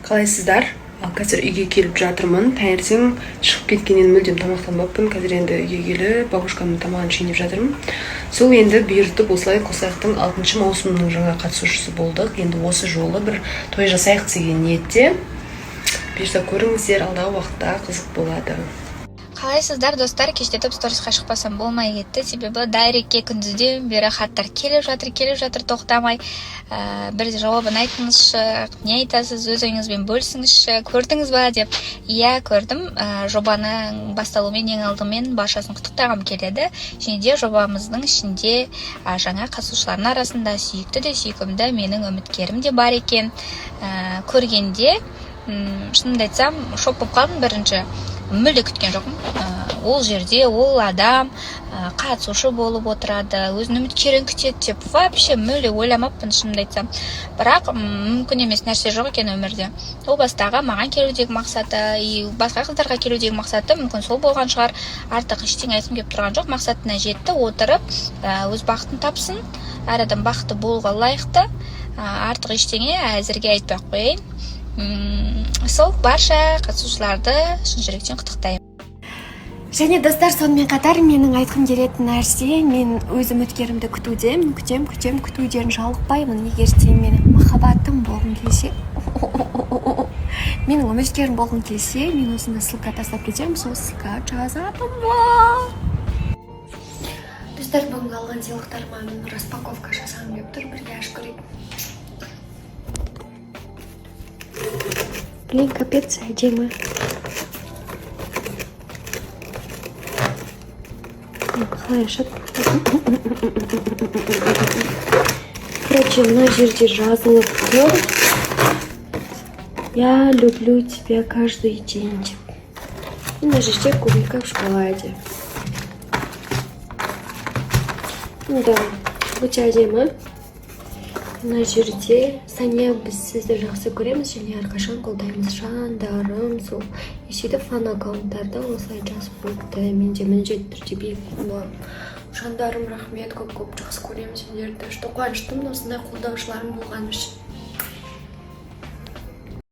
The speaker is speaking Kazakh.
Қалайсыздар? Қазір үйге келіп жатырмын. Таңертең шығып кеткеннен мүлдем тамақтанбаппын. Қазір енді үйге келіп бабушкамның тамағын шайнап жатырмын. Сол енді бұйыртып осылай қосаяқтың 6 маусымының жаңа қатысушысы болдық. Енді осы жолы бір той жасайық деген ниетте. Бұйырса көріңіздер, алдағы уақытта қызық болады. Қалайсыздар достар, кештетіп сторисқа шықпасам болмай кетті, себебі дайрекке күндізден бері хаттар келіп жатыр, тоқтамай. Бір жауабын айтыңызшы, не айтасыз, өз ойыңызбен бөлісіңізші, көрдіңіз ба деп. Иә, көрдім. Жобаның басталуымен ең алдымен баршасын құттықтағым келеді. Және де жобамыздың ішінде жаңа қатысушылардың арасында сүйікті де сүйкімді менің үміткерім де бар екен. Көргенде, шынымды айтсам, шок болып қалдым. Бірінші мүлде күткен жоқпын. Ол жерде ол адам қатысушы болып отырады, өзінің үміткерін күтеді деп вообще мүлде ойламаппын, шынымды айтсам. Бірақ мүмкін емес нәрсе жоқ екен өмірде. Ол бастағы маған келудегі мақсаты, басқа қыздарға келудегі мақсаты мүмкін сол болған шығар. Артық ештеңе айтқым келіп тұрған жоқ. Мақсатына жетті, отырып, өз бақытын тапсын. Әр адам бақытты болуға лайықты. Артық ештеңе әзірге айтпай қояйын. Сол барша қатысушыларды шын жүректен құттықтаймын. Және достар, сонымен қатар менің айтқым келетін нәрсе, мен өз үміткерімді күтуден жалықпаймын. Егер сен менің махаббатым болғың келсе, менің үміткерім болғың келсе, мен осында ссылка тастап кетемін, сол ссылка жазатын бол. Достар, бүгінгі алған сыйлықтарыма распаковка жасағым келіп тұр, бірге ашып көрейік. Блин, капец, әдемі. Қалай ашады? Короче, мына жерде жазылып тұр. Я люблю тебя каждый день. Мына жерде кубик как в шоколаде. Да, өте әдемі. Мына жерде Сәния, біз сізді жақсы көреміз және әрқашан қолдаймыз, жандарым. Сол сөйтіп фан аккаунттарда осылай жазып қойыпты. Мен де міндетті түрде бекітетін боламын. Жандарым, рахмет, көп жақсы көремін сендерді. Қуаныштымын осындай қолдаушыларым болғаны үшін.